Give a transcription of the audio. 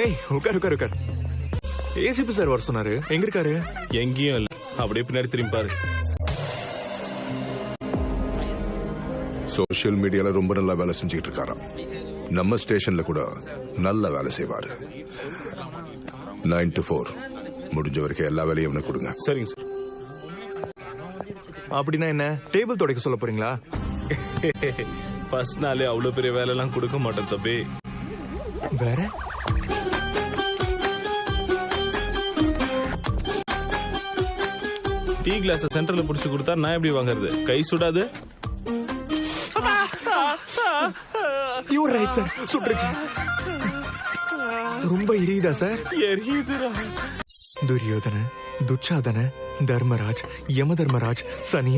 ஏய் உட்கார் உட்கார் உட்கார். ஏசிபி சார் வர சொன்னாரு, எங்க இருக்காரு? எங்கேயும் இல்ல, அப்படியே பின்னாடி திரும்பி பாரு. சோசியல் மீடியால ரொம்ப நல்லா வேலை செஞ்சுட்டு இருக்காராம். நம்ம ஸ்டேஷன்ல கூட நல்ல வேலை செய்வாரு. 9 to 4 முடிஞ்ச வரைக்கும் எல்லா வேலையும் அவனுக்கு கொடுங்க. சரிங்க சார். அப்படின்னா என்ன, டேபிள் துடைக்க சொல்ல போறீங்களா? ஃபர்ஸ்ட் நாளே அவ்வளவு பெரிய வேலை எல்லாம் கொடுக்க மாட்டேன் தம்பி. வேற டீ கிளாஸ் சென்டர்ல புடிச்சு கொடுத்தா நான் எப்படி வாங்குறது? கை சுடாது? யூ ரைட் சார், சுட்டுருச்சு. ரொம்ப எரியுதா சார்? எரியுதுடா. துரியோதன, துச்சாதன, தர்மராஜ், யம தர்மராஜ், சனி